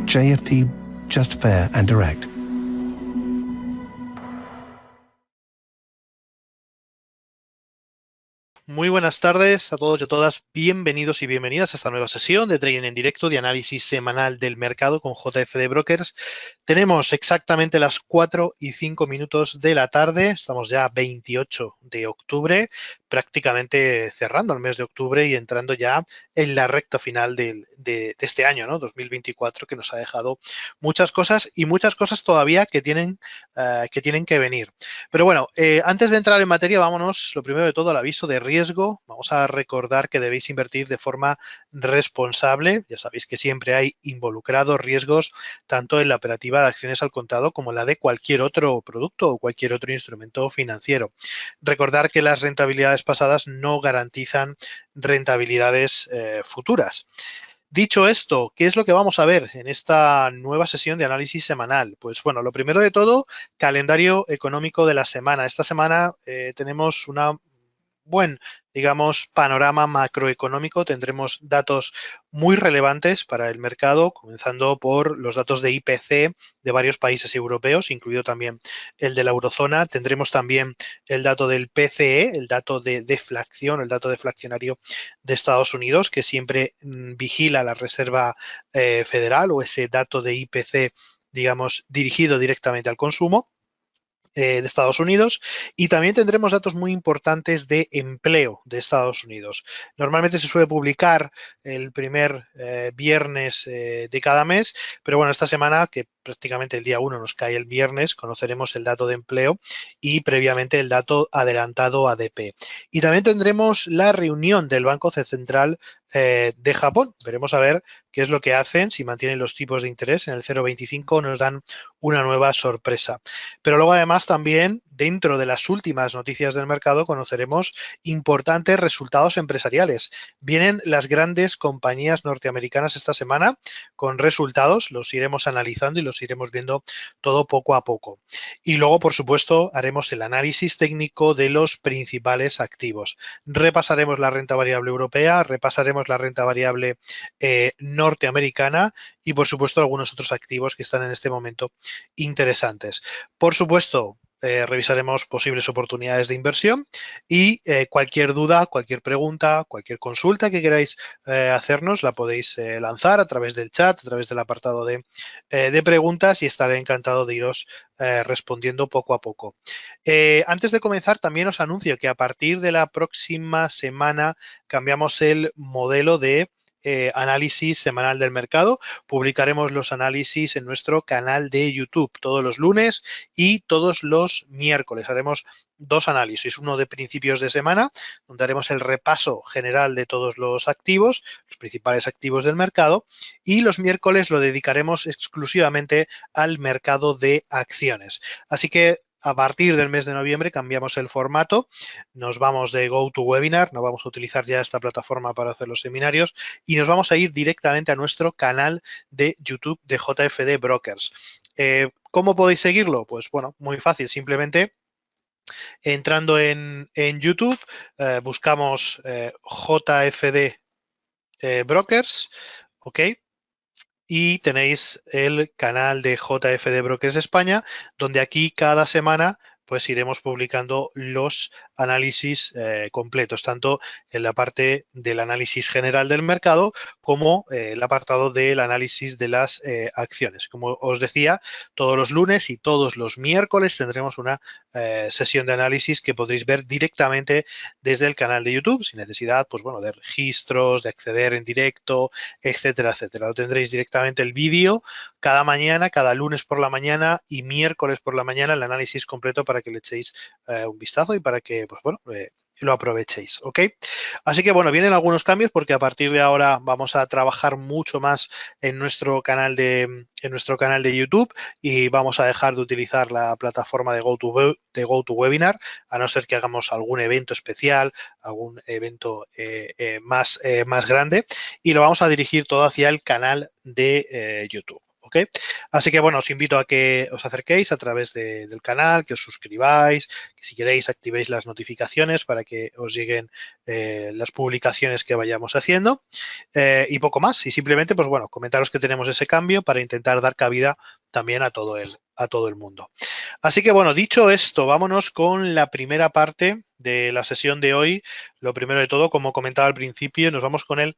JFT, just fair and direct. Muy buenas tardes a todos y a todas. Bienvenidos y bienvenidas a esta nueva sesión de Trading en Directo de análisis semanal del mercado con JFD Brokers. Tenemos exactamente las 4:05 de la tarde. Estamos ya 28 de octubre, prácticamente cerrando el mes de octubre y entrando ya en la recta final de este año, ¿no? 2024, que nos ha dejado muchas cosas y muchas cosas todavía que tienen que venir. Pero bueno, antes de entrar en materia, vámonos, lo primero de todo, al aviso de riesgo. Vamos a recordar que debéis invertir de forma responsable. Ya sabéis que siempre hay involucrados riesgos tanto en la operativa de acciones al contado como en la de cualquier otro producto o cualquier otro instrumento financiero. Recordar que las rentabilidades pasadas no garantizan rentabilidades futuras. Dicho esto, ¿qué es lo que vamos a ver en esta nueva sesión de análisis semanal? Pues bueno, lo primero de todo, calendario económico de la semana. Esta semana tenemos una digamos, panorama macroeconómico. Tendremos datos muy relevantes para el mercado, comenzando por los datos de IPC de varios países europeos, incluido también el de la eurozona. Tendremos también el dato del PCE, el dato de deflación, el dato deflacionario de Estados Unidos, que siempre vigila la Reserva Federal, o ese dato de IPC, digamos, dirigido directamente al consumo de Estados Unidos, y también tendremos datos muy importantes de empleo de Estados Unidos. Normalmente se suele publicar el primer viernes de cada mes, pero bueno, esta semana, que prácticamente el día 1 nos cae el viernes, conoceremos el dato de empleo y previamente el dato adelantado ADP. Y también tendremos la reunión del Banco Central de Japón. Veremos a ver qué es lo que hacen, si mantienen los tipos de interés en el 0,25, nos dan una nueva sorpresa. Pero luego además también dentro de las últimas noticias del mercado conoceremos importantes resultados empresariales. Vienen las grandes compañías norteamericanas esta semana con resultados, los iremos analizando y los iremos viendo todo poco a poco. Y luego, por supuesto, haremos el análisis técnico de los principales activos. Repasaremos la renta variable europea, repasaremos la renta variable norteamericana y, por supuesto, algunos otros activos que están en este momento interesantes. Por supuesto, revisaremos posibles oportunidades de inversión y cualquier duda, cualquier pregunta, cualquier consulta que queráis hacernos la podéis lanzar a través del chat, a través del apartado de preguntas, y estaré encantado de iros respondiendo poco a poco. Antes de comenzar, también os anuncio que a partir de la próxima semana cambiamos el modelo de análisis semanal del mercado. Publicaremos los análisis en nuestro canal de YouTube todos los lunes y todos los miércoles. Haremos dos análisis, uno de principios de semana, donde haremos el repaso general de todos los activos, los principales activos del mercado, y los miércoles lo dedicaremos exclusivamente al mercado de acciones. Así que a partir del mes de noviembre cambiamos el formato, nos vamos de GoToWebinar, no vamos a utilizar ya esta plataforma para hacer los seminarios y nos vamos a ir directamente a nuestro canal de YouTube de JFD Brokers. ¿Cómo podéis seguirlo? Pues bueno, muy fácil, simplemente entrando en YouTube, buscamos JFD Brokers, ¿ok? Y tenéis el canal de JFD Brokers España, donde aquí cada semana pues iremos publicando los análisis completos, tanto en la parte del análisis general del mercado como el apartado del análisis de las acciones. Como os decía, todos los lunes y todos los miércoles tendremos una sesión de análisis que podréis ver directamente desde el canal de YouTube, sin necesidad, pues bueno, de registros, de acceder en directo, etcétera, etcétera. Lo tendréis directamente el vídeo cada mañana, cada lunes por la mañana y miércoles por la mañana, el análisis completo para que le echéis un vistazo y para que, pues bueno, lo aprovechéis, ¿ok? Así que bueno, vienen algunos cambios porque a partir de ahora vamos a trabajar mucho más en nuestro canal de YouTube y vamos a dejar de utilizar la plataforma de GoToWebinar, a no ser que hagamos algún evento especial, algún evento más grande, y lo vamos a dirigir todo hacia el canal de YouTube. ¿ok? Así que, bueno, os invito a que os acerquéis a través del canal, que os suscribáis, que si queréis activéis las notificaciones para que os lleguen las publicaciones que vayamos haciendo y poco más. Y simplemente, pues bueno, comentaros que tenemos ese cambio para intentar dar cabida también a todo el mundo. Así que, bueno, dicho esto, vámonos con la primera parte de la sesión de hoy. Lo primero de todo, como comentaba al principio, nos vamos con el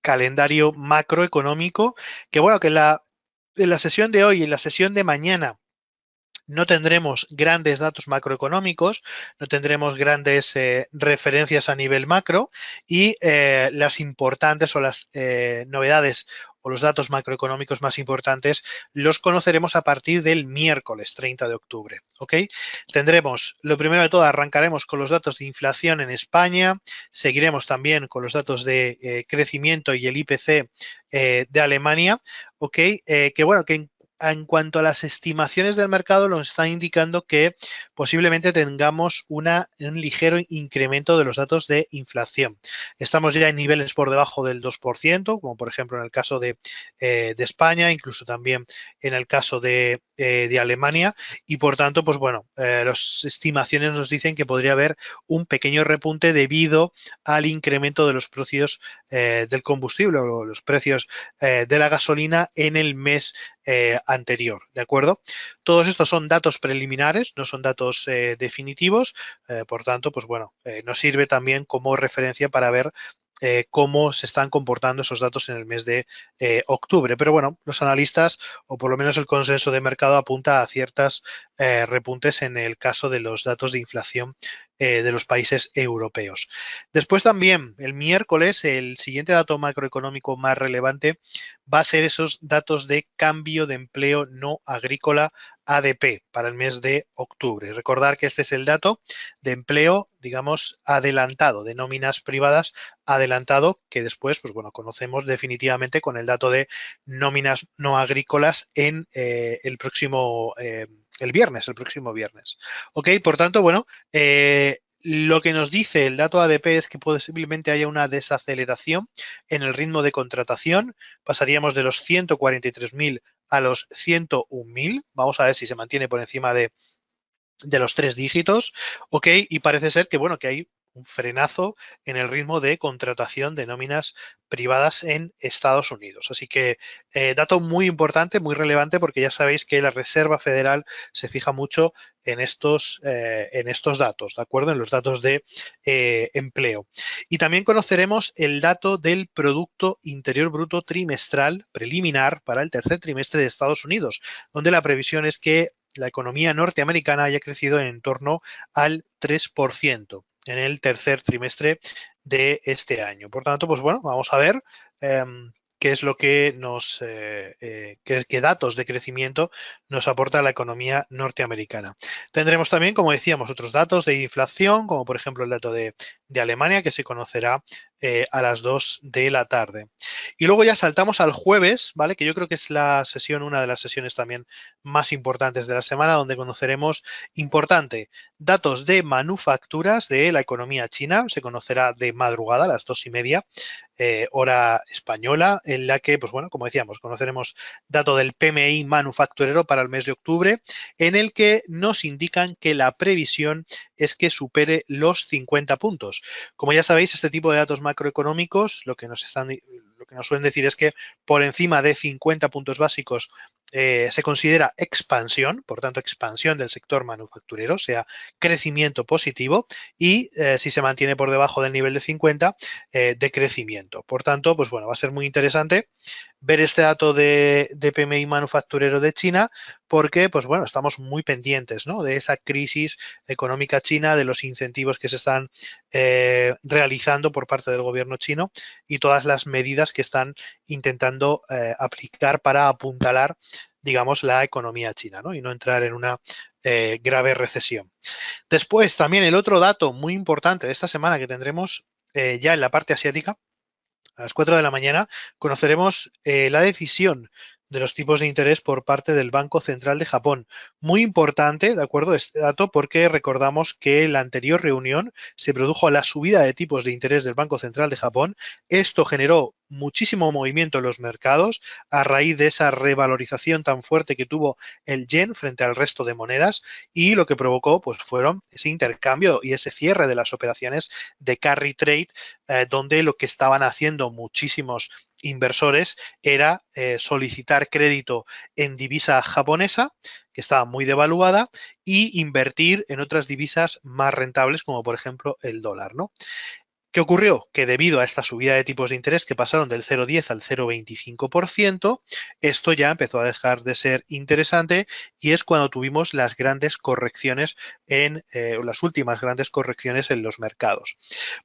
calendario macroeconómico, que bueno, que en la sesión de hoy y en la sesión de mañana no tendremos grandes datos macroeconómicos, no tendremos grandes referencias a nivel macro y las importantes o las novedades o los datos macroeconómicos más importantes los conoceremos a partir del miércoles 30 de octubre. ¿Ok? Tendremos, lo primero de todo, arrancaremos con los datos de inflación en España, seguiremos también con los datos de crecimiento y el IPC de Alemania, ¿ok? Que bueno, que en cuanto a las estimaciones del mercado, nos están indicando que posiblemente tengamos un ligero incremento de los datos de inflación. Estamos ya en niveles por debajo del 2%, como por ejemplo en el caso de España, incluso también en el caso de Alemania, y por tanto, pues bueno, las estimaciones nos dicen que podría haber un pequeño repunte debido al incremento de los precios del combustible o los precios de la gasolina en el mes anterior, ¿de acuerdo? Todos estos son datos preliminares, no son datos definitivos, por tanto, pues bueno, nos sirve también como referencia para ver cómo se están comportando esos datos en el mes de octubre. Pero bueno, los analistas, o por lo menos el consenso de mercado, apunta a ciertas repuntes en el caso de los datos de inflación de los países europeos. Después también, el miércoles, el siguiente dato macroeconómico más relevante va a ser esos datos de cambio de empleo no agrícola ADP para el mes de octubre. Recordar que este es el dato de empleo, digamos, adelantado, de nóminas privadas adelantado, que después, pues bueno, conocemos definitivamente con el dato de nóminas no agrícolas en el próximo el próximo viernes. Ok, por tanto, bueno, lo que nos dice el dato ADP es que posiblemente haya una desaceleración en el ritmo de contratación. Pasaríamos de los 143.000 a los 101.000. Vamos a ver si se mantiene por encima de los 3 dígitos. Ok, y parece ser que, bueno, que hay un frenazo en el ritmo de contratación de nóminas privadas en Estados Unidos. Así que dato muy importante, muy relevante, porque ya sabéis que la Reserva Federal se fija mucho en estos datos, ¿de acuerdo? En los datos de empleo. Y también conoceremos el dato del Producto Interior Bruto trimestral preliminar para el tercer trimestre de Estados Unidos, donde la previsión es que la economía norteamericana haya crecido en torno al 3% en el tercer trimestre de este año. Por tanto, pues bueno, vamos a ver qué es lo que qué datos de crecimiento nos aporta la economía norteamericana. Tendremos también, como decíamos, otros datos de inflación, como por ejemplo el dato de Alemania, que se conocerá a las 2 de la tarde. Y luego ya saltamos al jueves, ¿vale? Que yo creo que es una de las sesiones también más importantes de la semana, donde conoceremos, importante, datos de manufacturas de la economía china. Se conocerá de madrugada a las 2:30, hora española, en la que, pues bueno, como decíamos, conoceremos dato del PMI manufacturero para el mes de octubre, en el que nos indican que la previsión es que supere los 50 puntos. Como ya sabéis, este tipo de datos macroeconómicos lo que nos suelen decir es que por encima de 50 puntos básicos se considera expansión, por tanto expansión del sector manufacturero, o sea, crecimiento positivo, y si se mantiene por debajo del nivel de 50, decrecimiento. Por tanto, pues bueno, va a ser muy interesante ver este dato de PMI manufacturero de China, porque, pues bueno, estamos muy pendientes, ¿no?, de esa crisis económica china, de los incentivos que se están realizando por parte del gobierno chino y todas las medidas que están intentando aplicar para apuntalar, digamos, la economía china, ¿no?, y no entrar en una grave recesión. Después, también el otro dato muy importante de esta semana que tendremos ya en la parte asiática, a las 4 de la mañana, conoceremos la decisión de los tipos de interés por parte del Banco Central de Japón. Muy importante, ¿de acuerdo?, este dato, porque recordamos que en la anterior reunión se produjo la subida de tipos de interés del Banco Central de Japón. Esto generó muchísimo movimiento en los mercados a raíz de esa revalorización tan fuerte que tuvo el yen frente al resto de monedas, y lo que provocó pues fueron ese intercambio y ese cierre de las operaciones de carry trade, donde lo que estaban haciendo muchísimos inversores era solicitar crédito en divisa japonesa, que estaba muy devaluada, y invertir en otras divisas más rentables, como por ejemplo el dólar, ¿no? ¿Qué ocurrió? Que debido a esta subida de tipos de interés que pasaron del 0,10 al 0,25%, esto ya empezó a dejar de ser interesante, y es cuando tuvimos las grandes correcciones las últimas grandes correcciones en los mercados.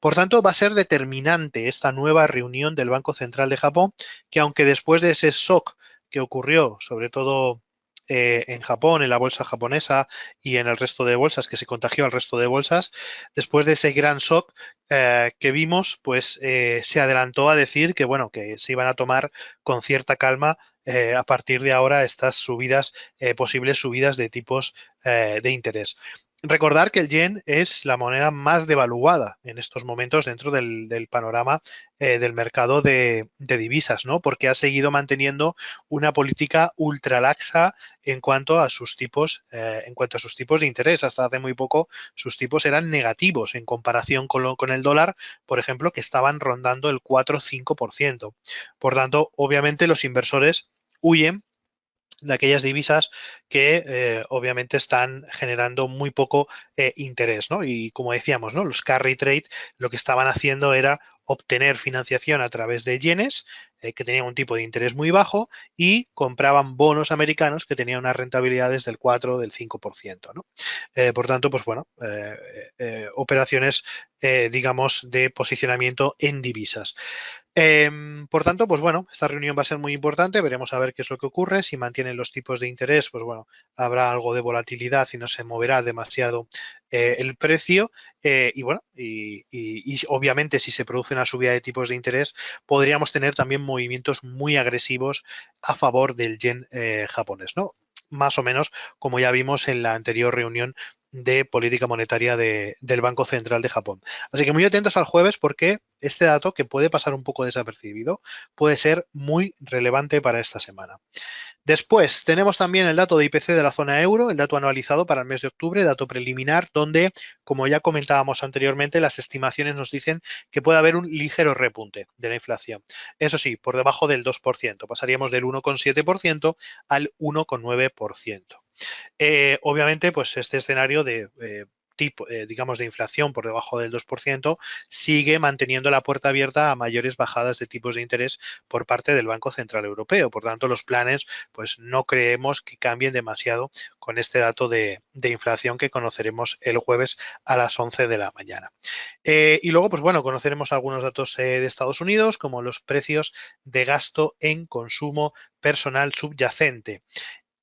Por tanto, va a ser determinante esta nueva reunión del Banco Central de Japón, que aunque después de ese shock que ocurrió, sobre todo en Japón, en la bolsa japonesa y en el resto de bolsas, que se contagió al resto de bolsas, después de ese gran shock que vimos, pues se adelantó a decir que, bueno, que se iban a tomar con cierta calma a partir de ahora estas subidas, posibles subidas de tipos de interés. Recordar que el yen es la moneda más devaluada en estos momentos dentro del panorama del mercado de divisas, ¿no? Porque ha seguido manteniendo una política ultralaxa en cuanto a sus tipos, de interés. Hasta hace muy poco sus tipos eran negativos en comparación con el dólar, por ejemplo, que estaban rondando el 4 o 5%. Por tanto, obviamente los inversores huyen de aquellas divisas que obviamente están generando muy poco interés, ¿no? Y como decíamos, ¿no? Los carry trade lo que estaban haciendo era obtener financiación a través de yenes, que tenían un tipo de interés muy bajo, y compraban bonos americanos que tenían unas rentabilidades del 4 o del 5%, ¿no? Por tanto, pues bueno, operaciones, digamos, de posicionamiento en divisas. Por tanto, pues bueno, esta reunión va a ser muy importante, veremos a ver qué es lo que ocurre. Si mantienen los tipos de interés, pues bueno, habrá algo de volatilidad y no se moverá demasiado el precio. Y bueno, y obviamente si se produce una subida de tipos de interés, podríamos tener también movimientos muy agresivos a favor del yen japonés, ¿no? Más o menos como ya vimos en la anterior reunión de política monetaria del Banco Central de Japón. Así que muy atentos al jueves, porque este dato, que puede pasar un poco desapercibido, puede ser muy relevante para esta semana. Después tenemos también el dato de IPC de la zona euro, el dato anualizado para el mes de octubre, dato preliminar, donde, como ya comentábamos anteriormente, las estimaciones nos dicen que puede haber un ligero repunte de la inflación. Eso sí, por debajo del 2%, pasaríamos del 1,7% al 1,9%. Obviamente, pues este escenario de tipo, digamos, de inflación por debajo del 2% sigue manteniendo la puerta abierta a mayores bajadas de tipos de interés por parte del Banco Central Europeo. Por tanto, los planes, pues no creemos que cambien demasiado con este dato de inflación que conoceremos el jueves a las 11 de la mañana. Y luego, pues bueno, conoceremos algunos datos de Estados Unidos, como los precios de gasto en consumo personal subyacente.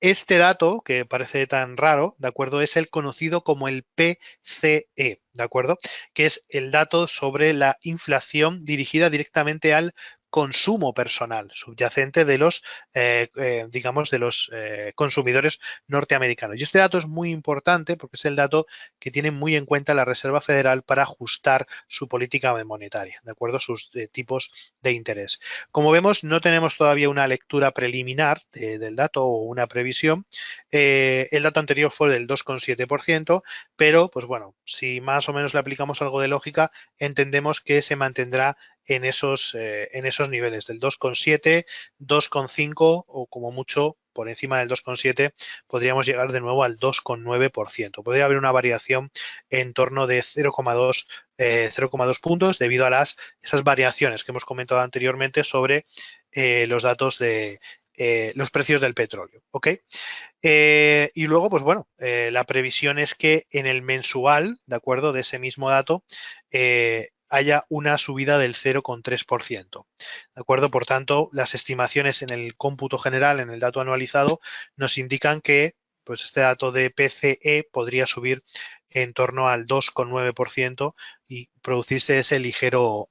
Este dato, que parece tan raro, ¿de acuerdo? Es el conocido como el PCE, ¿de acuerdo? Que es el dato sobre la inflación dirigida directamente al consumo personal subyacente de los, digamos, de los consumidores norteamericanos. Y este dato es muy importante porque es el dato que tiene muy en cuenta la Reserva Federal para ajustar su política monetaria, ¿de acuerdo? Sus tipos de interés. Como vemos, no tenemos todavía una lectura preliminar del dato o una previsión. El dato anterior fue del 2,7%, pero, pues bueno, si más o menos le aplicamos algo de lógica, entendemos que se mantendrá en esos niveles del 2,7, 2,5 o como mucho por encima del 2,7 podríamos llegar de nuevo al 2,9%. Podría haber una variación en torno de 0,2 puntos debido a esas variaciones que hemos comentado anteriormente sobre los datos de los precios del petróleo. ¿Ok? Y luego, pues bueno, la previsión es que en el mensual, ¿de acuerdo?, de ese mismo dato, haya una subida del 0,3%. ¿De acuerdo? Por tanto, las estimaciones en el cómputo general, en el dato anualizado, nos indican que pues este dato de PCE podría subir en torno al 2,9% y producirse ese ligero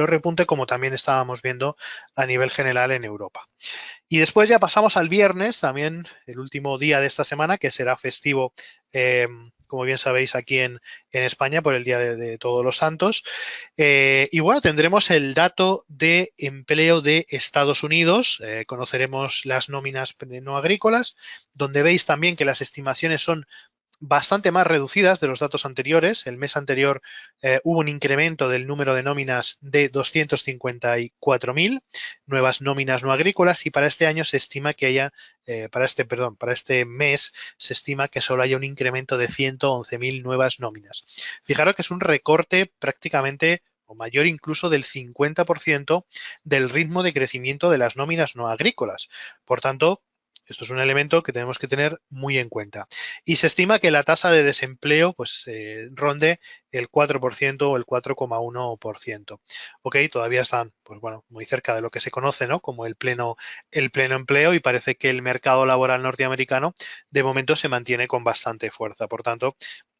repunte, como también estábamos viendo a nivel general en Europa. Y después ya pasamos al viernes, también el último día de esta semana, que será festivo como bien sabéis, aquí en España por el Día de Todos los Santos. Y bueno, tendremos el dato de empleo de Estados Unidos, conoceremos las nóminas no agrícolas, donde veis también que las estimaciones son bastante más reducidas de los datos anteriores. El mes anterior hubo un incremento del número de nóminas de 254.000 nuevas nóminas no agrícolas y para este año se estima que haya, para este mes se estima que solo haya un incremento de 111.000 nuevas nóminas. Fijaros que es un recorte prácticamente o mayor incluso del 50% del ritmo de crecimiento de las nóminas no agrícolas. Por tanto, esto es un elemento que tenemos que tener muy en cuenta. Y se estima que la tasa de desempleo pues, ronde el 4% o el 4,1%. Ok, todavía están pues, bueno, muy cerca de lo que se conoce ¿no? como el pleno empleo y parece que el mercado laboral norteamericano de momento se mantiene con bastante fuerza. Por tanto,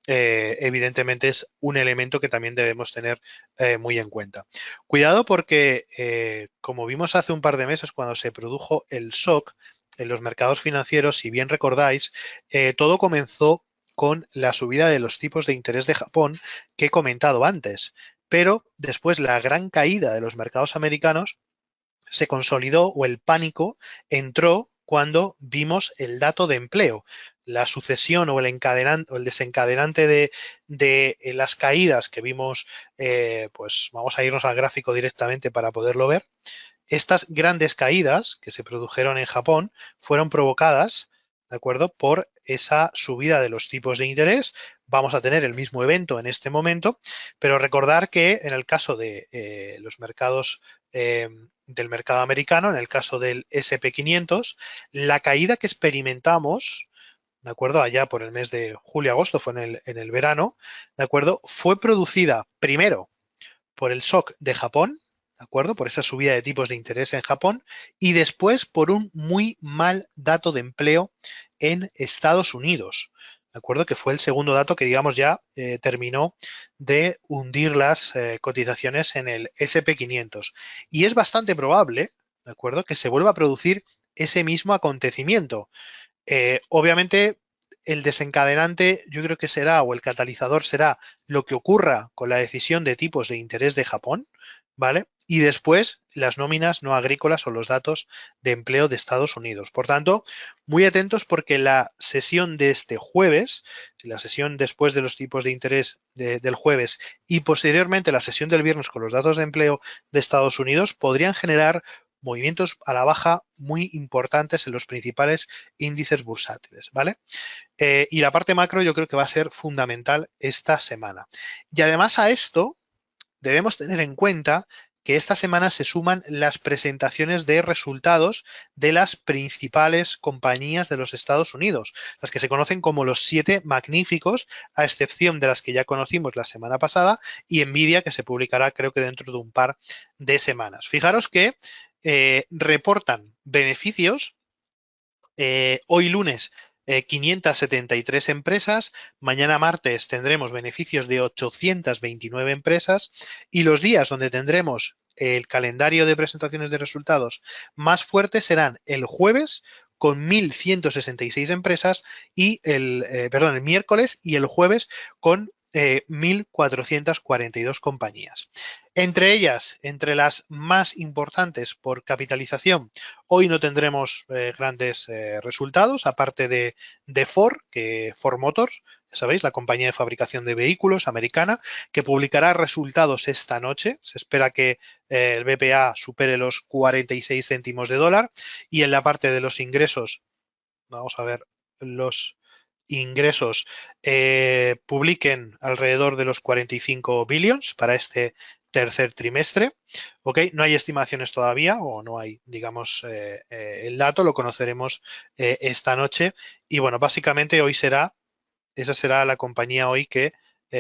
evidentemente es un elemento que también debemos tener muy en cuenta. Cuidado porque, como vimos hace un par de meses cuando se produjo el shock, en los mercados financieros, si bien recordáis, todo comenzó con la subida de los tipos de interés de Japón que he comentado antes, pero después la gran caída de los mercados americanos se consolidó o el pánico entró cuando vimos el dato de empleo. La sucesión o el desencadenante de las caídas que vimos, pues vamos a irnos al gráfico directamente para poderlo ver. Estas grandes caídas que se produjeron en Japón fueron provocadas, ¿de acuerdo?, por esa subida de los tipos de interés. Vamos a tener el mismo evento en este momento, pero recordar que en el caso de los mercados del mercado americano, en el caso del SP500, la caída que experimentamos, ¿de acuerdo? Allá por el mes de julio-agosto, fue en el verano, ¿de acuerdo? Fue producida primero por el shock de Japón, ¿de acuerdo? Por esa subida de tipos de interés en Japón y después por un muy mal dato de empleo en Estados Unidos, ¿de acuerdo? Que fue el segundo dato que, digamos, ya terminó de hundir las cotizaciones en el SP500. Y es bastante probable, ¿de acuerdo?, que se vuelva a producir ese mismo acontecimiento. Obviamente, el desencadenante yo creo que será, o el catalizador será lo que ocurra con la decisión de tipos de interés de Japón, ¿vale? Y después las nóminas no agrícolas o los datos de empleo de Estados Unidos. Por tanto, muy atentos porque la sesión de este jueves, la sesión después de los tipos de interés del jueves y posteriormente la sesión del viernes con los datos de empleo de Estados Unidos podrían generar movimientos a la baja muy importantes en los principales índices bursátiles, ¿vale? Y la parte macro yo creo que va a ser fundamental esta semana. Y además a esto debemos tener en cuenta que esta semana se suman las presentaciones de resultados de las principales compañías de los Estados Unidos, las que se conocen como los 7 magníficos, a excepción de las que ya conocimos la semana pasada, y Nvidia, que se publicará creo que dentro de un par de semanas. Fijaros que reportan beneficios hoy lunes 573 empresas, mañana martes tendremos beneficios de 829 empresas y los días donde tendremos el calendario de presentaciones de resultados más fuerte serán el jueves con 1.166 empresas y el miércoles y el jueves con 1.442 compañías. Entre ellas, entre las más importantes por capitalización, hoy no tendremos grandes resultados, aparte de Ford, que Ford Motors, ya sabéis, la compañía de fabricación de vehículos americana, que publicará resultados esta noche. Se espera que el BPA supere los 46 céntimos de dólar y en la parte de los ingresos, vamos a ver los ingresos, publiquen alrededor de los 45 billions para este tercer trimestre. ¿Ok? No hay estimaciones todavía o no hay, digamos, el dato, lo conoceremos esta noche. Y bueno, básicamente hoy esa será la compañía hoy que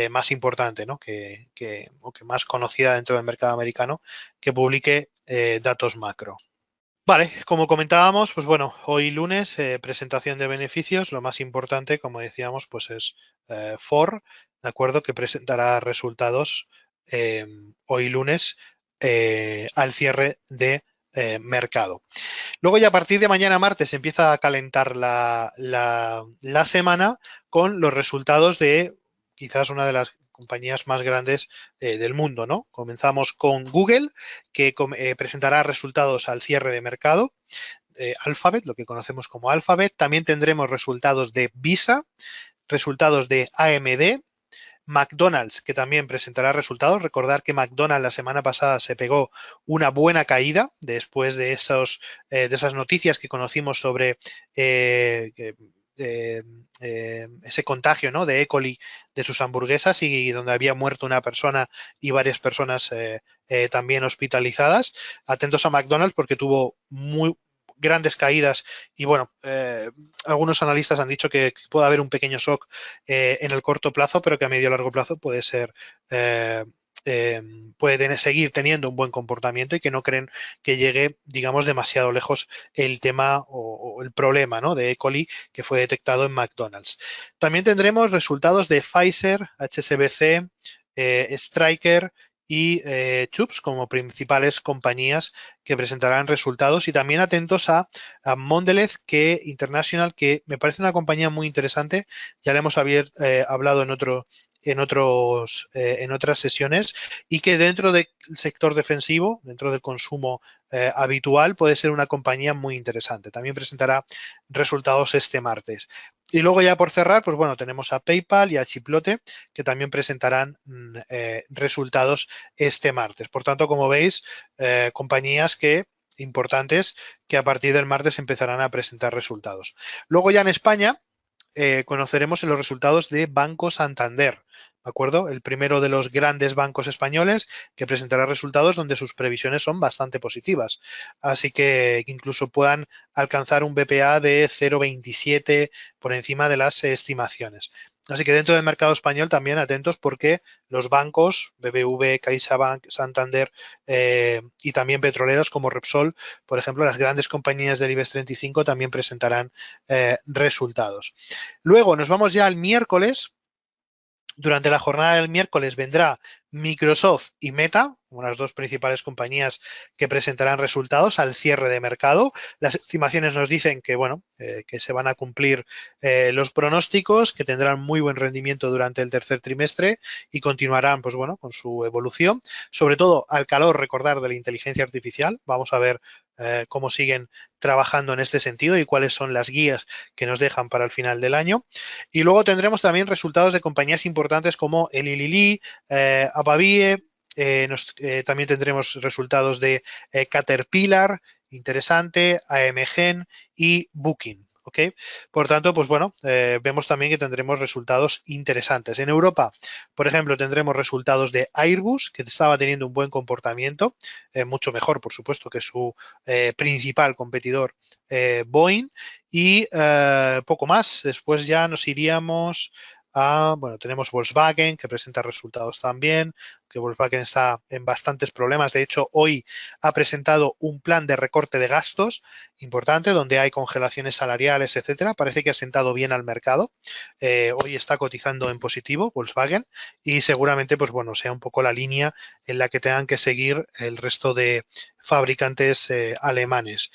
más importante, ¿no? O que más conocida dentro del mercado americano que publique datos macro. Vale, como comentábamos, pues bueno, hoy lunes, presentación de beneficios. Lo más importante, como decíamos, pues es Ford, ¿de acuerdo? Que presentará resultados hoy lunes al cierre de mercado. Luego ya a partir de mañana martes empieza a calentar la semana con los resultados de quizás una de las compañías más grandes del mundo, ¿no? Comenzamos con Google, que presentará resultados al cierre de mercado. Alphabet, lo que conocemos como Alphabet. También tendremos resultados de Visa, resultados de AMD, McDonald's, que también presentará resultados. Recordar que McDonald's la semana pasada se pegó una buena caída después de esas noticias que conocimos sobre ese contagio, ¿no?, de E. coli de sus hamburguesas, y donde había muerto una persona y varias personas también hospitalizadas. Atentos a McDonald's porque tuvo muy grandes caídas y bueno, algunos analistas han dicho que puede haber un pequeño shock en el corto plazo, pero que a medio y largo plazo puede ser puede seguir teniendo un buen comportamiento y que no creen que llegue, digamos, demasiado lejos el tema o el problema, ¿no?, de E. coli que fue detectado en McDonald's. También tendremos resultados de Pfizer, HSBC, Stryker y Chubbs como principales compañías que presentarán resultados, y también atentos a Mondelez International, que me parece una compañía muy interesante. Ya le hemos hablado en otras sesiones, y que dentro del sector defensivo, dentro del consumo habitual, puede ser una compañía muy interesante. También presentará resultados este martes. Y luego ya por cerrar, pues bueno, tenemos a PayPal y a Chiplote, que también presentarán resultados este martes. Por tanto, como veis, compañías importantes que a partir del martes empezarán a presentar resultados. Luego ya en España conoceremos los resultados de Banco Santander, ¿de acuerdo? El primero de los grandes bancos españoles que presentará resultados donde sus previsiones son bastante positivas. Así que incluso puedan alcanzar un BPA de 0,27 por encima de las estimaciones. Así que dentro del mercado español también atentos, porque los bancos, BBV, CaixaBank, Santander y también petroleros como Repsol, por ejemplo, las grandes compañías del IBEX 35 también presentarán resultados. Luego nos vamos ya al miércoles. Durante la jornada del miércoles vendrá Microsoft y Meta, como las dos principales compañías que presentarán resultados al cierre de mercado. Las estimaciones nos dicen que, bueno, que se van a cumplir los pronósticos, que tendrán muy buen rendimiento durante el tercer trimestre y continuarán, pues bueno, con su evolución. Sobre todo al calor, recordar, de la inteligencia artificial. Vamos a ver cómo siguen trabajando en este sentido y cuáles son las guías que nos dejan para el final del año. Y luego tendremos también resultados de compañías importantes como Eli Lilly, Apavie, también tendremos resultados de Caterpillar, interesante, AMG y Booking. ¿Okay? Por tanto, pues bueno, vemos también que tendremos resultados interesantes. En Europa, por ejemplo, tendremos resultados de Airbus, que estaba teniendo un buen comportamiento, mucho mejor, por supuesto, que su principal competidor, Boeing, y poco más. Después ya nos iríamos bueno, tenemos Volkswagen, que presenta resultados también, que Volkswagen está en bastantes problemas. De hecho, hoy ha presentado un plan de recorte de gastos importante, donde hay congelaciones salariales, etcétera. Parece que ha sentado bien al mercado. Hoy está cotizando en positivo Volkswagen, y seguramente, pues bueno, sea un poco la línea en la que tengan que seguir el resto de fabricantes alemanes.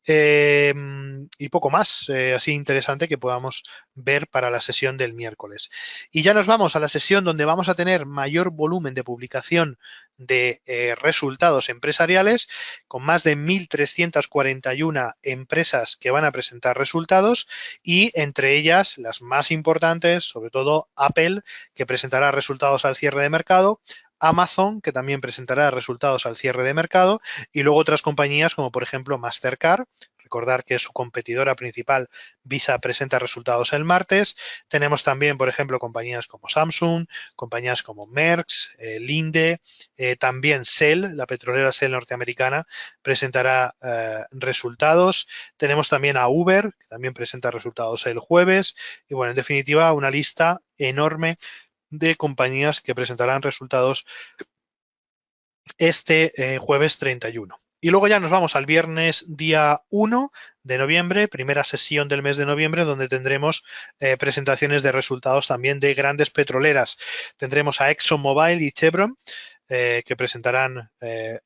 Y poco más así interesante que podamos ver para la sesión del miércoles. Y ya nos vamos a la sesión donde vamos a tener mayor volumen de publicación de resultados empresariales, con más de 1.341 empresas que van a presentar resultados, y entre ellas las más importantes, sobre todo Apple, que presentará resultados al cierre de mercado, Amazon, que también presentará resultados al cierre de mercado, y luego otras compañías como por ejemplo Mastercard. Recordar que su competidora principal, Visa, presenta resultados el martes. Tenemos también, por ejemplo, compañías como Samsung, compañías como Merck, Linde, también Shell, la petrolera Shell norteamericana, presentará resultados. Tenemos también a Uber, que también presenta resultados el jueves. Y bueno, en definitiva, una lista enorme de compañías que presentarán resultados este jueves 31. Y luego ya nos vamos al viernes día 1 de noviembre, primera sesión del mes de noviembre, donde tendremos presentaciones de resultados también de grandes petroleras. Tendremos a ExxonMobil y Chevron, que presentarán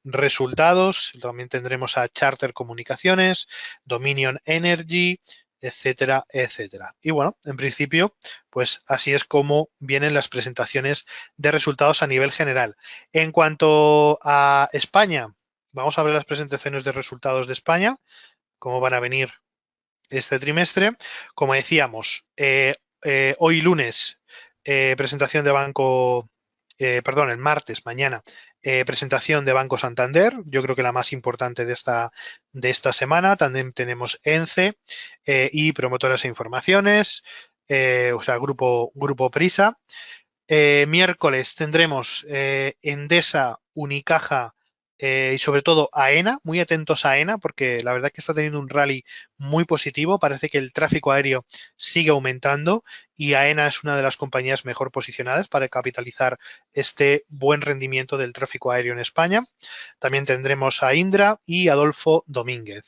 resultados. También tendremos a Charter Comunicaciones, Dominion Energy, etcétera, etcétera. Y bueno, en principio, pues así es como vienen las presentaciones de resultados a nivel general. En cuanto a España, vamos a ver las presentaciones de resultados de España, cómo van a venir este trimestre. Como decíamos, hoy lunes, presentación de Banco, el martes, mañana, presentación de Banco Santander, yo creo que la más importante de esta semana. También tenemos ENCE y Promotoras e Informaciones, o sea, Grupo Prisa. Miércoles tendremos Endesa, Unicaja y sobre todo AENA, muy atentos a AENA porque la verdad que está teniendo un rally muy positivo, parece que el tráfico aéreo sigue aumentando y AENA es una de las compañías mejor posicionadas para capitalizar este buen rendimiento del tráfico aéreo en España. También tendremos a Indra y Adolfo Domínguez.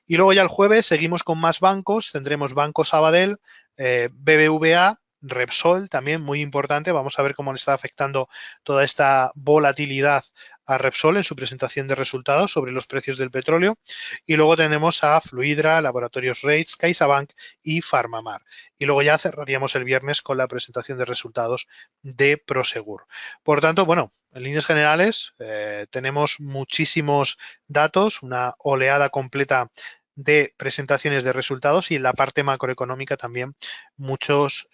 Y luego ya el jueves seguimos con más bancos, tendremos Banco Sabadell, BBVA, Repsol también muy importante, vamos a ver cómo le está afectando toda esta volatilidad a Repsol en su presentación de resultados sobre los precios del petróleo. Y luego tenemos a Fluidra, Laboratorios Reitz, CaixaBank y Farmamar. Y luego ya cerraríamos el viernes con la presentación de resultados de Prosegur. Por tanto, bueno, en líneas generales tenemos muchísimos datos, una oleada completa de presentaciones de resultados y en la parte macroeconómica también muchos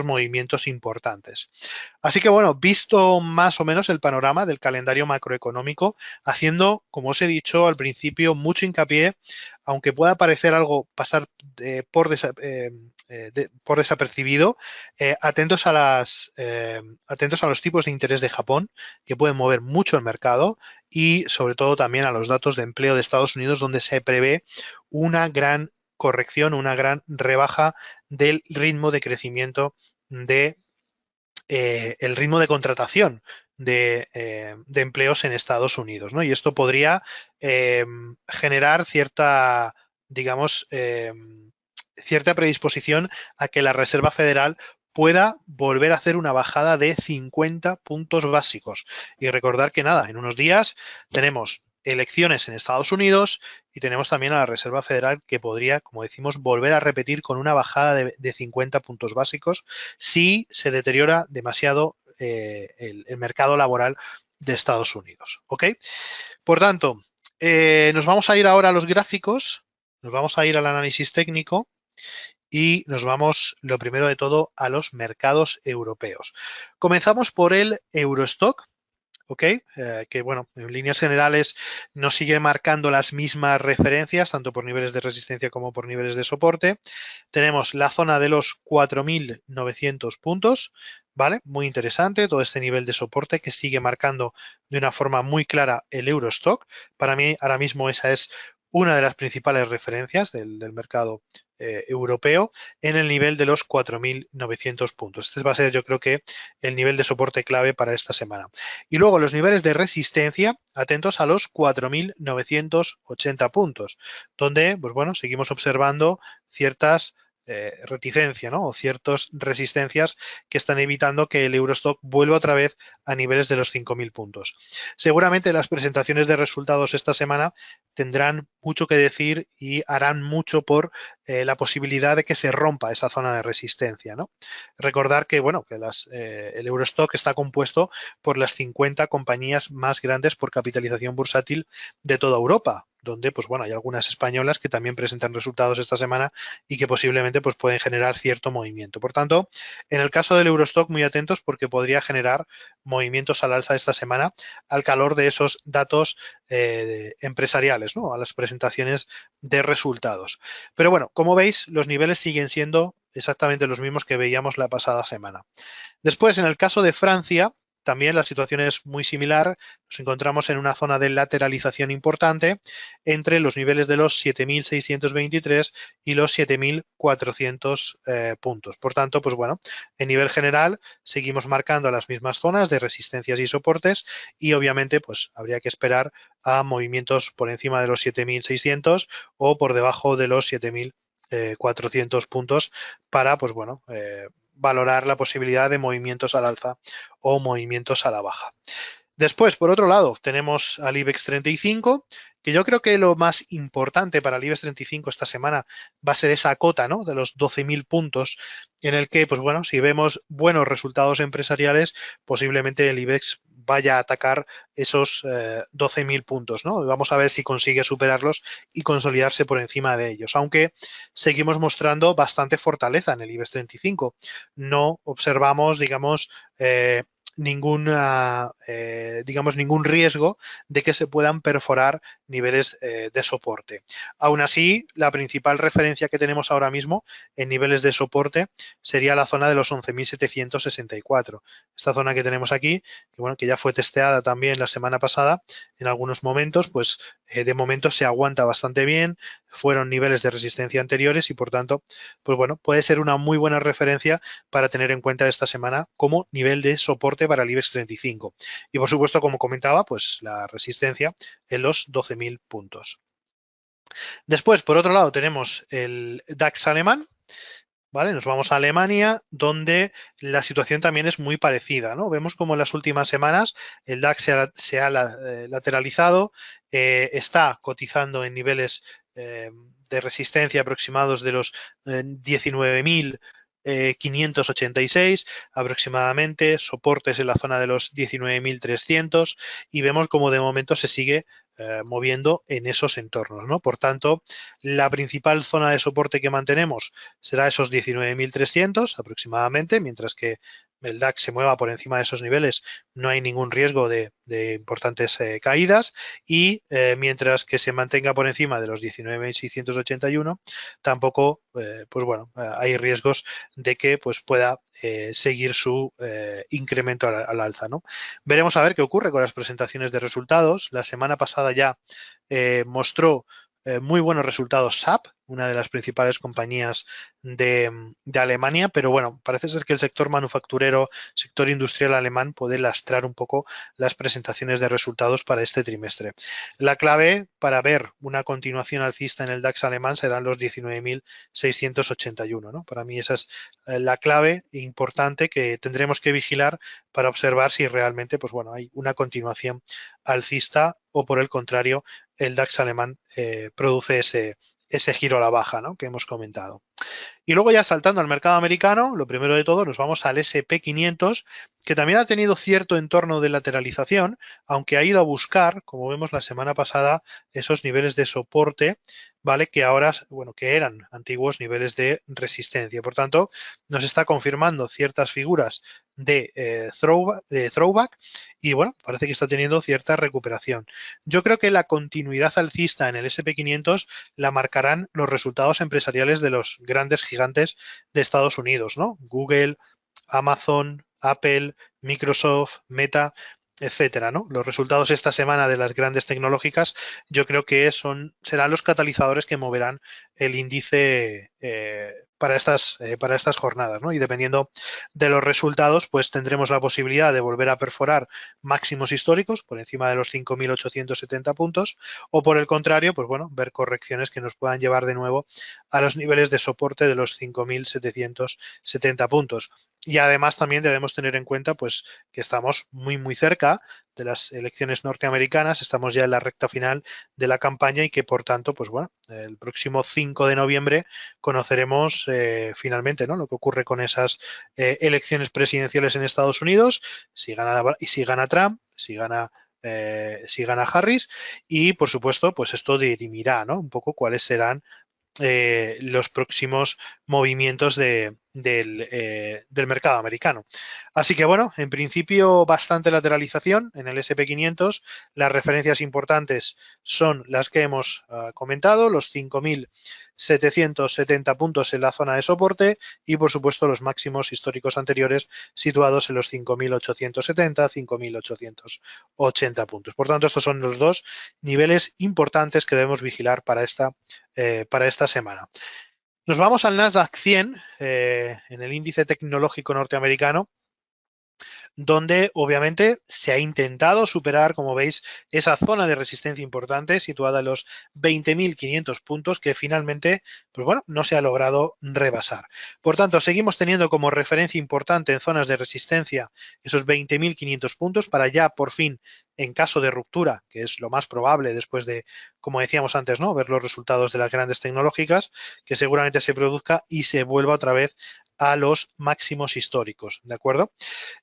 movimientos importantes. Así que bueno, visto más o menos el panorama del calendario macroeconómico, haciendo, como os he dicho al principio, mucho hincapié, aunque pueda parecer algo pasar por desapercibido, atentos a los tipos de interés de Japón, que pueden mover mucho el mercado, y sobre todo también a los datos de empleo de Estados Unidos, donde se prevé una gran corrección, una gran rebaja del ritmo de crecimiento el ritmo de contratación de empleos en Estados Unidos, ¿no? Y esto podría generar cierta, digamos, cierta predisposición a que la Reserva Federal pueda volver a hacer una bajada de 50 puntos básicos. Y recordar que nada, en unos días tenemos elecciones en Estados Unidos y tenemos también a la Reserva Federal que podría, como decimos, volver a repetir con una bajada de 50 puntos básicos si se deteriora demasiado el mercado laboral de Estados Unidos. ¿Ok? Por tanto, nos vamos a ir ahora a los gráficos, nos vamos a ir al análisis técnico y nos vamos, lo primero de todo, a los mercados europeos. Comenzamos por el Eurostock. ¿Ok? Que bueno, en líneas generales nos sigue marcando las mismas referencias, tanto por niveles de resistencia como por niveles de soporte. Tenemos la zona de los 4.900 puntos, ¿vale? Muy interesante todo este nivel de soporte que sigue marcando de una forma muy clara el Eurostock. Para mí, ahora mismo esa es una de las principales referencias del mercado europeo en el nivel de los 4.900 puntos. Este va a ser, yo creo que, el nivel de soporte clave para esta semana. Y luego los niveles de resistencia, atentos a los 4.980 puntos, donde, pues bueno, seguimos observando ciertas reticencia, ¿no? O ciertas resistencias que están evitando que el Eurostock vuelva otra vez a niveles de los 5.000 puntos. Seguramente las presentaciones de resultados esta semana tendrán mucho que decir y harán mucho por la posibilidad de que se rompa esa zona de resistencia, ¿no? Recordar que, bueno, que el Eurostock está compuesto por las 50 compañías más grandes por capitalización bursátil de toda Europa, donde, pues bueno, hay algunas españolas que también presentan resultados esta semana y que posiblemente pues pueden generar cierto movimiento. Por tanto, en el caso del Eurostock, muy atentos porque podría generar movimientos al alza esta semana al calor de esos datos empresariales, ¿no? A las presentaciones de resultados. Pero bueno, como veis, los niveles siguen siendo exactamente los mismos que veíamos la pasada semana. Después, en el caso de Francia, también la situación es muy similar. Nos encontramos en una zona de lateralización importante entre los niveles de los 7.623 y los 7.400 puntos. Por tanto, pues bueno, en nivel general seguimos marcando las mismas zonas de resistencias y soportes y obviamente pues habría que esperar a movimientos por encima de los 7.600 o por debajo de los 7.400 puntos para, pues bueno, valorar la posibilidad de movimientos al alza o movimientos a la baja. Después, por otro lado, tenemos al IBEX 35, que yo creo que lo más importante para el IBEX 35 esta semana va a ser esa cota, ¿no?, de los 12.000 puntos, en el que, pues bueno, si vemos buenos resultados empresariales, posiblemente el IBEX vaya a atacar esos 12.000 puntos, ¿no? Vamos a ver si consigue superarlos y consolidarse por encima de ellos, aunque seguimos mostrando bastante fortaleza en el IBEX 35. No observamos, digamos, ningún riesgo de que se puedan perforar niveles de soporte. Aún así, la principal referencia que tenemos ahora mismo en niveles de soporte sería la zona de los 11.764. Esta zona que tenemos aquí, que bueno, que ya fue testeada también la semana pasada en algunos momentos, pues de momento se aguanta bastante bien, fueron niveles de resistencia anteriores y por tanto, pues bueno, puede ser una muy buena referencia para tener en cuenta esta semana como nivel de soporte para el IBEX 35. Y por supuesto, como comentaba, pues la resistencia en los 12.000 puntos. Después, por otro lado, tenemos el DAX alemán. ¿Vale? Nos vamos a Alemania, donde la situación también es muy parecida, ¿no? Vemos como en las últimas semanas el DAX se ha lateralizado, está cotizando en niveles de resistencia aproximados de los 19.586 aproximadamente, soportes en la zona de los 19.300 y vemos como de momento se sigue moviendo en esos entornos, ¿no? Por tanto, la principal zona de soporte que mantenemos será esos 19.300 aproximadamente, mientras que el DAX se mueva por encima de esos niveles, no hay ningún riesgo de importantes caídas y mientras que se mantenga por encima de los 19.681, tampoco, pues bueno, hay riesgos de que pues pueda seguir su incremento al alza, ¿no? Veremos a ver qué ocurre con las presentaciones de resultados. La semana pasada ya mostró muy buenos resultados SAP, una de las principales compañías de Alemania, pero bueno, parece ser que el sector manufacturero, sector industrial alemán puede lastrar un poco las presentaciones de resultados para este trimestre. La clave para ver una continuación alcista en el DAX alemán serán los 19.681, ¿no? Para mí esa es la clave importante que tendremos que vigilar para observar si realmente, pues bueno, hay una continuación alcista o por el contrario, el DAX alemán produce ese giro a la baja, ¿no?, que hemos comentado. Y luego ya saltando al mercado americano, lo primero de todo nos vamos al S&P 500, que también ha tenido cierto entorno de lateralización, aunque ha ido a buscar, como vemos la semana pasada, esos niveles de soporte, ¿vale?, que ahora, bueno, que eran antiguos niveles de resistencia. Por tanto, nos está confirmando ciertas figuras de throwback y, bueno, parece que está teniendo cierta recuperación. Yo creo que la continuidad alcista en el S&P 500 la marcarán los resultados empresariales de los grandes gigantes de Estados Unidos, ¿no? Google, Amazon, Apple, Microsoft, Meta, etcétera, ¿no? Los resultados esta semana de las grandes tecnológicas yo creo que serán los catalizadores que moverán el índice para estas jornadas, ¿no? Y dependiendo de los resultados, pues tendremos la posibilidad de volver a perforar máximos históricos por encima de los 5.870 puntos o por el contrario, pues bueno, ver correcciones que nos puedan llevar de nuevo a los niveles de soporte de los 5.770 puntos. Y además también debemos tener en cuenta pues que estamos muy cerca de las elecciones norteamericanas, estamos ya en la recta final de la campaña y que por tanto, pues bueno, el próximo 5 de noviembre conoceremos finalmente, ¿no?, lo que ocurre con esas elecciones presidenciales en Estados Unidos, si gana Trump, si gana Harris y por supuesto pues esto dirimirá, ¿no?, un poco cuáles serán los próximos movimientos del mercado americano. Así que bueno, en principio bastante lateralización en el SP500. Las referencias importantes son las que hemos comentado, los 5.770 puntos en la zona de soporte y por supuesto los máximos históricos anteriores situados en los 5.870, 5.880 puntos. Por tanto, estos son los dos niveles importantes que debemos vigilar para esta semana. Nos vamos al Nasdaq 100, en el índice tecnológico norteamericano, donde obviamente se ha intentado superar, como veis, esa zona de resistencia importante situada en los 20.500 puntos que finalmente, pues bueno, no se ha logrado rebasar. Por tanto, seguimos teniendo como referencia importante en zonas de resistencia esos 20.500 puntos para ya por fin, en caso de ruptura, que es lo más probable después de, como decíamos antes, ¿no?, ver los resultados de las grandes tecnológicas, que seguramente se produzca y se vuelva otra vez a los máximos históricos, ¿de acuerdo?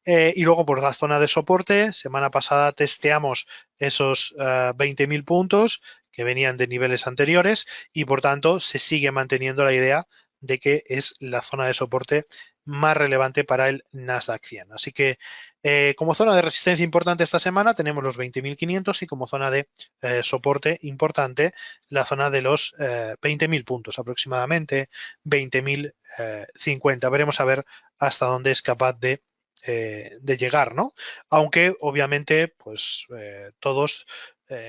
Y luego por la zona de soporte, semana pasada testeamos esos 20.000 puntos que venían de niveles anteriores y por tanto se sigue manteniendo la idea de que es la zona de soporte más relevante para el Nasdaq 100. Así que como zona de resistencia importante esta semana tenemos los 20.500 y como zona de soporte importante la zona de los 20.000 puntos aproximadamente, 20.050. Veremos a ver hasta dónde es capaz de llegar, ¿no? Aunque obviamente pues todos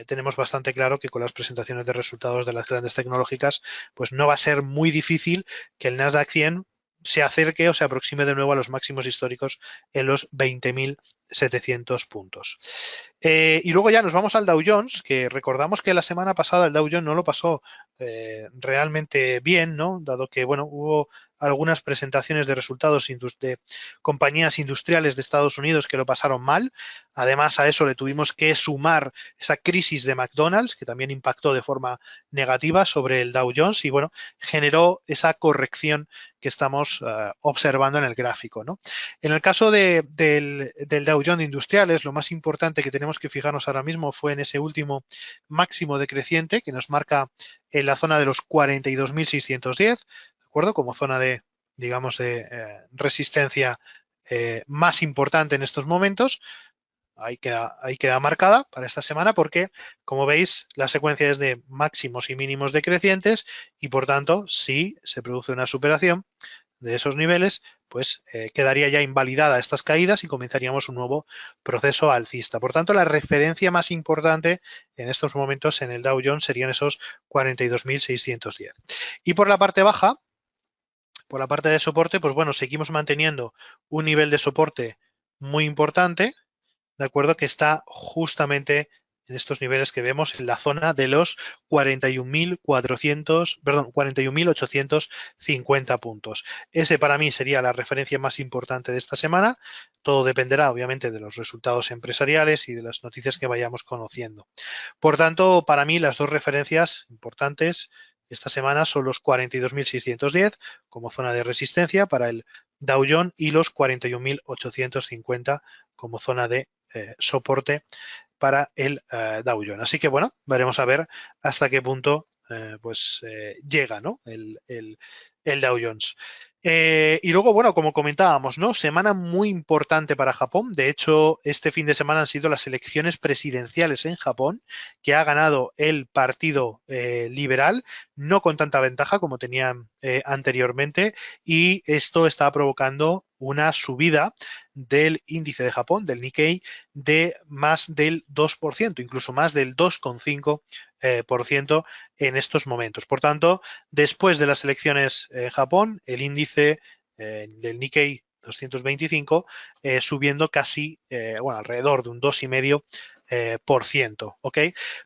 tenemos bastante claro que con las presentaciones de resultados de las grandes tecnológicas pues no va a ser muy difícil que el Nasdaq 100 se acerque o se aproxime de nuevo a los máximos históricos en los 20.700 puntos. Y luego ya nos vamos al Dow Jones, que recordamos que la semana pasada el Dow Jones no lo pasó realmente bien, ¿no? Dado que, bueno, hubo algunas presentaciones de resultados de compañías industriales de Estados Unidos que lo pasaron mal. Además, a eso le tuvimos que sumar esa crisis de McDonald's, que también impactó de forma negativa sobre el Dow Jones y, bueno, generó esa corrección que estamos observando en el gráfico, ¿no? En el caso del Dow Jones Industriales, lo más importante que tenemos que fijarnos ahora mismo fue en ese último máximo decreciente que nos marca en la zona de los 42.610, ¿de acuerdo? Como zona de, digamos, de resistencia más importante en estos momentos. Ahí queda marcada para esta semana porque, como veis, la secuencia es de máximos y mínimos decrecientes y, por tanto, si se produce una superación de esos niveles, pues quedaría ya invalidada estas caídas y comenzaríamos un nuevo proceso alcista. Por tanto, la referencia más importante en estos momentos en el Dow Jones serían esos 42.610. Y por la parte baja, por la parte de soporte, pues bueno, seguimos manteniendo un nivel de soporte muy importante, ¿de acuerdo? Que está justamente en estos niveles que vemos en la zona de los 41.850 puntos. Ese para mí sería la referencia más importante de esta semana. Todo dependerá, obviamente, de los resultados empresariales y de las noticias que vayamos conociendo. Por tanto, para mí las dos referencias importantes esta semana son los 42.610 como zona de resistencia para el Dow Jones y los 41.850 como zona de soporte para el Dow Jones. Así que bueno, veremos a ver hasta qué punto llega, ¿no?, el Dow Jones. Y luego, bueno, como comentábamos, ¿no?, semana muy importante para Japón. De hecho, este fin de semana han sido las elecciones presidenciales en Japón, que ha ganado el Partido Liberal, no con tanta ventaja como tenían anteriormente, y esto está provocando una subida del índice de Japón, del Nikkei, de más del 2%, incluso más del 2,5% en estos momentos. Por tanto, después de las elecciones en Japón, el índice del Nikkei 225 subiendo casi, alrededor de un 2,5%. ¿Ok?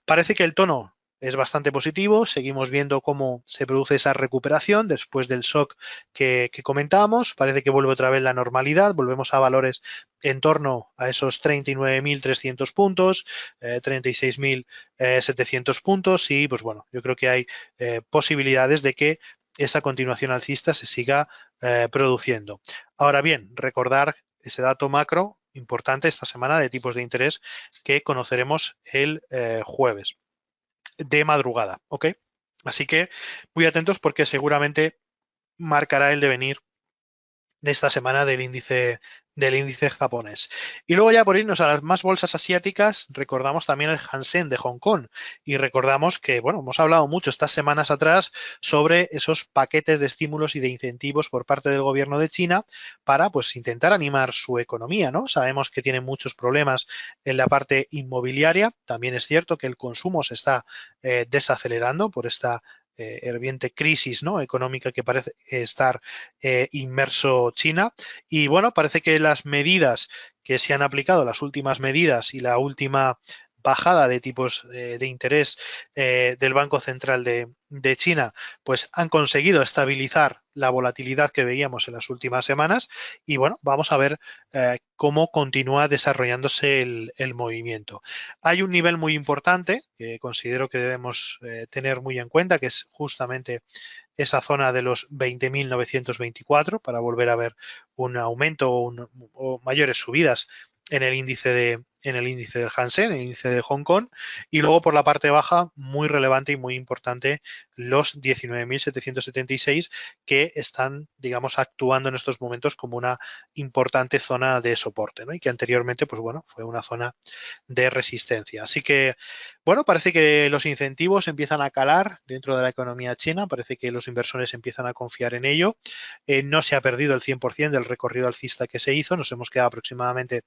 Parece que el tono es bastante positivo, seguimos viendo cómo se produce esa recuperación después del shock que comentábamos, parece que vuelve otra vez la normalidad, volvemos a valores en torno a esos 39.300 puntos, 36.700 puntos y pues bueno, yo creo que hay posibilidades de que esa continuación alcista se siga produciendo. Ahora bien, recordar ese dato macro importante esta semana de tipos de interés que conoceremos el jueves de madrugada, ¿ok? Así que muy atentos porque seguramente marcará el devenir de esta semana del índice japonés. Y luego ya por irnos a las más bolsas asiáticas, recordamos también el Hansen de Hong Kong y recordamos que, bueno, hemos hablado mucho estas semanas atrás sobre esos paquetes de estímulos y de incentivos por parte del gobierno de China para, pues, intentar animar su economía, ¿no? Sabemos que tienen muchos problemas en la parte inmobiliaria. También es cierto que el consumo se está desacelerando por esta herviente crisis, ¿no?, económica que parece estar inmerso China. Y bueno, parece que las medidas que se han aplicado, las últimas medidas y la última bajada de tipos de interés del Banco Central de China, pues han conseguido estabilizar la volatilidad que veíamos en las últimas semanas. Y bueno, vamos a ver cómo continúa desarrollándose el movimiento. Hay un nivel muy importante que considero que debemos tener muy en cuenta, que es justamente esa zona de los 20.924 para volver a ver un aumento o mayores subidas en el índice del Hansen, el índice de Hong Kong, y luego por la parte baja, muy relevante y muy importante, los 19.776 que están, digamos, actuando en estos momentos como una importante zona de soporte, ¿no? Y que anteriormente, pues bueno, fue una zona de resistencia. Así que, bueno, parece que los incentivos empiezan a calar dentro de la economía china, parece que los inversores empiezan a confiar en ello. No se ha perdido el 100% del recorrido alcista que se hizo, nos hemos quedado aproximadamente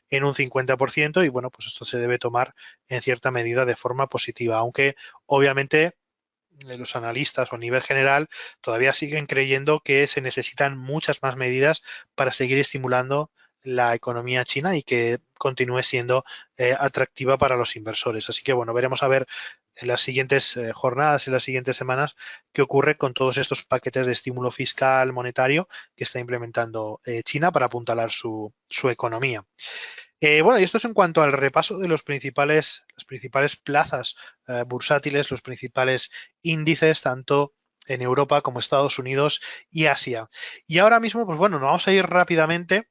en un 50% y bueno, pues esto se debe tomar en cierta medida de forma positiva, aunque obviamente los analistas o a nivel general todavía siguen creyendo que se necesitan muchas más medidas para seguir estimulando la economía china y que continúe siendo atractiva para los inversores. Así que bueno, veremos a ver en las siguientes jornadas, en las siguientes semanas, qué ocurre con todos estos paquetes de estímulo fiscal monetario que está implementando China para apuntalar su economía. Bueno, y esto es en cuanto al repaso de las principales plazas bursátiles, los principales índices, tanto en Europa como Estados Unidos y Asia. Y ahora mismo, pues bueno, nos vamos a ir rápidamente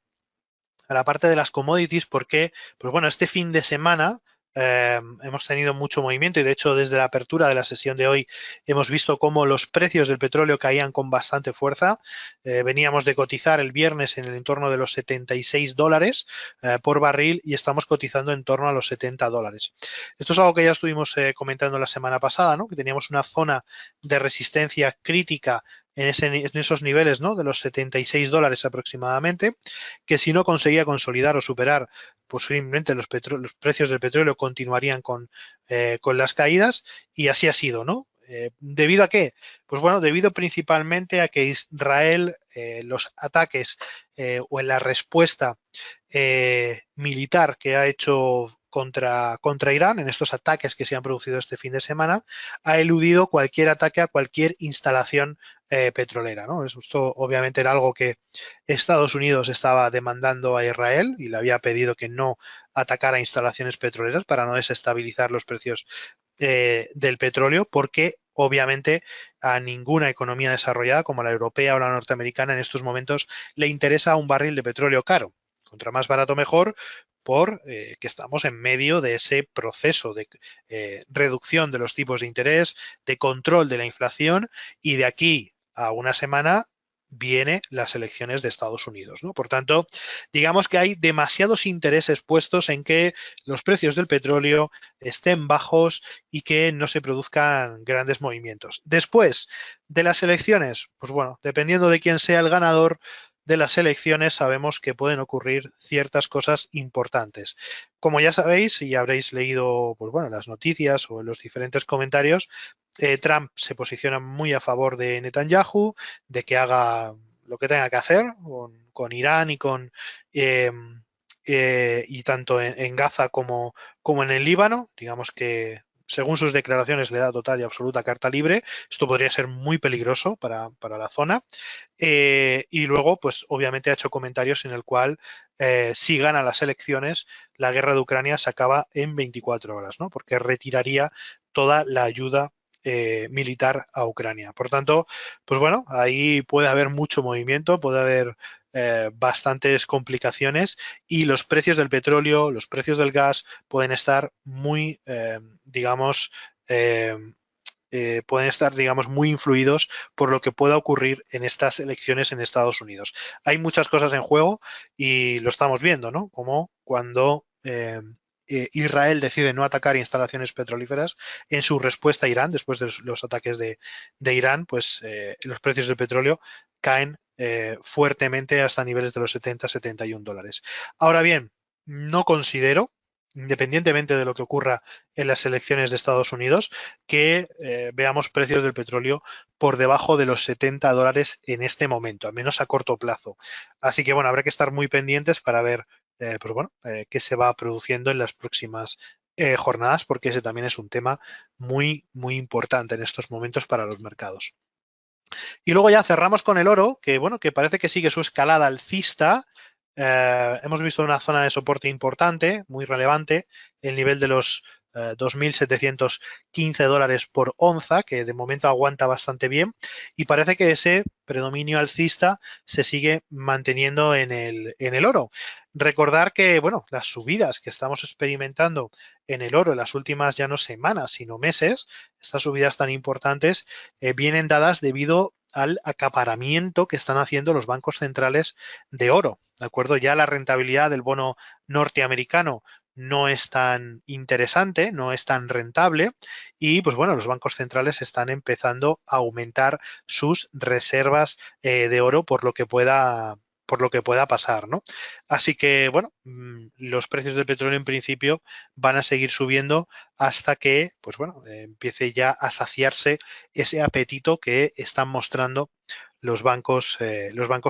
a la parte de las commodities porque, pues bueno, este fin de semana hemos tenido mucho movimiento y de hecho desde la apertura de la sesión de hoy hemos visto cómo los precios del petróleo caían con bastante fuerza. Veníamos de cotizar el viernes en el entorno de los $76 por barril y estamos cotizando en torno a los $70. Esto es algo que ya estuvimos comentando la semana pasada, ¿no?, que teníamos una zona de resistencia crítica en esos niveles, ¿no?, de los $76 aproximadamente, que si no conseguía consolidar o superar, posiblemente los precios del petróleo continuarían con las caídas, y así ha sido, ¿no? ¿Debido a qué? Pues bueno, debido principalmente a que Israel, los ataques o en la respuesta militar que ha hecho contra Irán, en estos ataques que se han producido este fin de semana, ha eludido cualquier ataque a cualquier instalación petrolera, ¿no? Esto obviamente era algo que Estados Unidos estaba demandando a Israel y le había pedido que no atacara instalaciones petroleras para no desestabilizar los precios del petróleo, porque obviamente a ninguna economía desarrollada como la europea o la norteamericana en estos momentos le interesa un barril de petróleo caro. Contra más barato mejor, por que estamos en medio de ese proceso de reducción de los tipos de interés, de control de la inflación, y de aquí a una semana viene las elecciones de Estados Unidos, ¿no? Por tanto, digamos que hay demasiados intereses puestos en que los precios del petróleo estén bajos y que no se produzcan grandes movimientos. Después de las elecciones, pues bueno, dependiendo de quién sea el ganador de las elecciones, sabemos que pueden ocurrir ciertas cosas importantes. Como ya sabéis y habréis leído, pues bueno, las noticias o en los diferentes comentarios, Trump se posiciona muy a favor de Netanyahu, de que haga lo que tenga que hacer con Irán y y tanto en Gaza como en el Líbano. Digamos que según sus declaraciones le da total y absoluta carta libre. Esto podría ser muy peligroso para la zona. Y luego, pues obviamente ha hecho comentarios en el cual si gana las elecciones, la guerra de Ucrania se acaba en 24 horas, ¿no? Porque retiraría toda la ayuda militar a Ucrania. Por tanto, pues bueno, ahí puede haber mucho movimiento, puede haber bastantes complicaciones y los precios del petróleo, los precios del gas pueden estar muy, digamos, pueden estar, digamos, muy influidos por lo que pueda ocurrir en estas elecciones en Estados Unidos. Hay muchas cosas en juego y lo estamos viendo, ¿no? Como cuando Israel decide no atacar instalaciones petrolíferas en su respuesta a Irán, después de los ataques de Irán, pues los precios del petróleo caen fuertemente hasta niveles de los 70-71 dólares. Ahora bien, no considero, independientemente de lo que ocurra en las elecciones de Estados Unidos, que veamos precios del petróleo por debajo de los 70 dólares en este momento, al menos a corto plazo. Así que bueno, habrá que estar muy pendientes para ver pues bueno, qué se va produciendo en las próximas jornadas, porque ese también es un tema muy, muy importante en estos momentos para los mercados. Y luego ya cerramos con el oro, que bueno, que parece que sigue su escalada alcista. Hemos visto una zona de soporte importante, muy relevante, el nivel de los 2.715 dólares por onza, que de momento aguanta bastante bien, y parece que ese predominio alcista se sigue manteniendo en el oro. Recordar que, bueno, las subidas que estamos experimentando en el oro en las últimas ya no semanas, sino meses, estas subidas tan importantes vienen dadas debido al acaparamiento que están haciendo los bancos centrales de oro, ¿de acuerdo? Ya la rentabilidad del bono norteamericano no es tan interesante, no es tan rentable y pues bueno, los bancos centrales están empezando a aumentar sus reservas de oro por lo que pueda pasar, ¿no? Así que, bueno, los precios del petróleo en principio van a seguir subiendo hasta que, pues bueno, empiece ya a saciarse ese apetito que están mostrando los bancos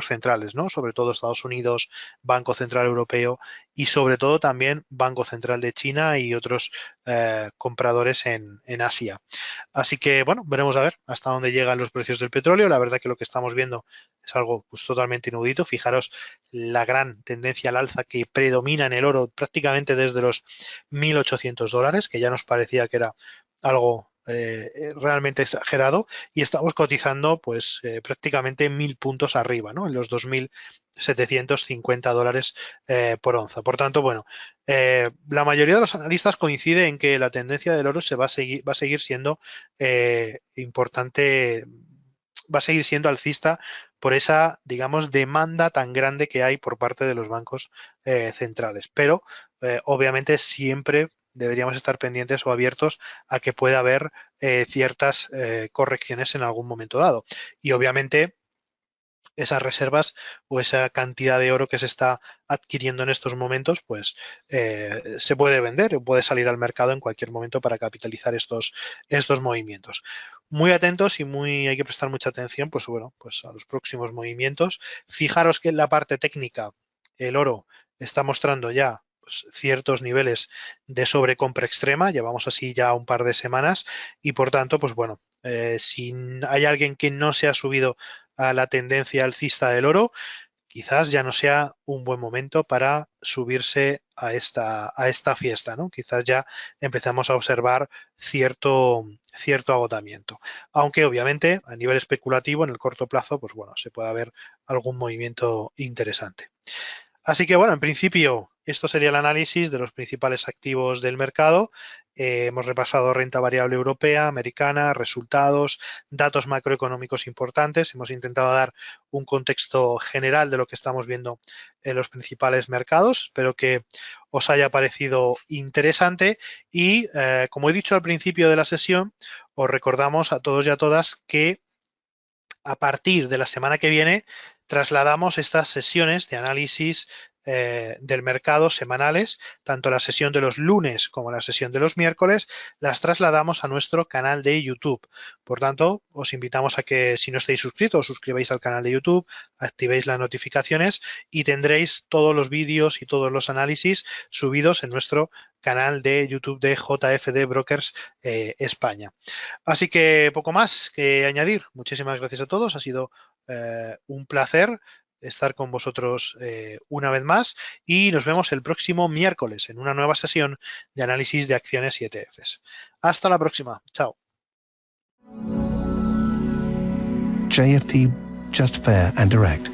centrales, ¿no? Sobre todo Estados Unidos, Banco Central Europeo y sobre todo también Banco Central de China y otros compradores en Asia. Así que, bueno, veremos a ver hasta dónde llegan los precios del petróleo. La verdad que lo que estamos viendo es algo pues, totalmente inaudito. Fijaros la gran tendencia al alza que predomina en el oro prácticamente desde los 1.800 dólares, que ya nos parecía que era algo realmente exagerado, y estamos cotizando pues prácticamente 1.000 puntos arriba, ¿no? En los 2.750 dólares por onza. Por tanto, bueno, la mayoría de los analistas coincide en que la tendencia del oro se va a seguir siendo importante, va a seguir siendo alcista por esa, digamos, demanda tan grande que hay por parte de los bancos centrales. Pero, obviamente, siempre deberíamos estar pendientes o abiertos a que pueda haber ciertas correcciones en algún momento dado. Y, obviamente, esas reservas o esa cantidad de oro que se está adquiriendo en estos momentos, pues se puede vender o puede salir al mercado en cualquier momento para capitalizar estos movimientos. Muy atentos y hay que prestar mucha atención, pues bueno, pues a los próximos movimientos. Fijaros que en la parte técnica el oro está mostrando ya pues, ciertos niveles de sobrecompra extrema, llevamos así ya un par de semanas y por tanto, pues bueno, si hay alguien que no se ha subido a la tendencia alcista del oro, quizás ya no sea un buen momento para subirse a esta fiesta, ¿no? Quizás ya empezamos a observar cierto agotamiento. Aunque obviamente a nivel especulativo en el corto plazo, pues bueno, se puede haber algún movimiento interesante. Así que bueno, en principio esto sería el análisis de los principales activos del mercado. Hemos repasado renta variable europea, americana, resultados, datos macroeconómicos importantes. Hemos intentado dar un contexto general de lo que estamos viendo en los principales mercados. Espero que os haya parecido interesante y, como he dicho al principio de la sesión, os recordamos a todos y a todas que a partir de la semana que viene trasladamos estas sesiones de análisis del mercado semanales, tanto la sesión de los lunes como la sesión de los miércoles, las trasladamos a nuestro canal de YouTube. Por tanto, os invitamos a que si no estáis suscritos, os suscribáis al canal de YouTube, activéis las notificaciones y tendréis todos los vídeos y todos los análisis subidos en nuestro canal de YouTube de JFD Brokers España. Así que poco más que añadir. Muchísimas gracias a todos. Ha sido un placer estar con vosotros una vez más y nos vemos el próximo miércoles en una nueva sesión de análisis de acciones y ETFs. Hasta la próxima. Chao. JFD, just fair and direct.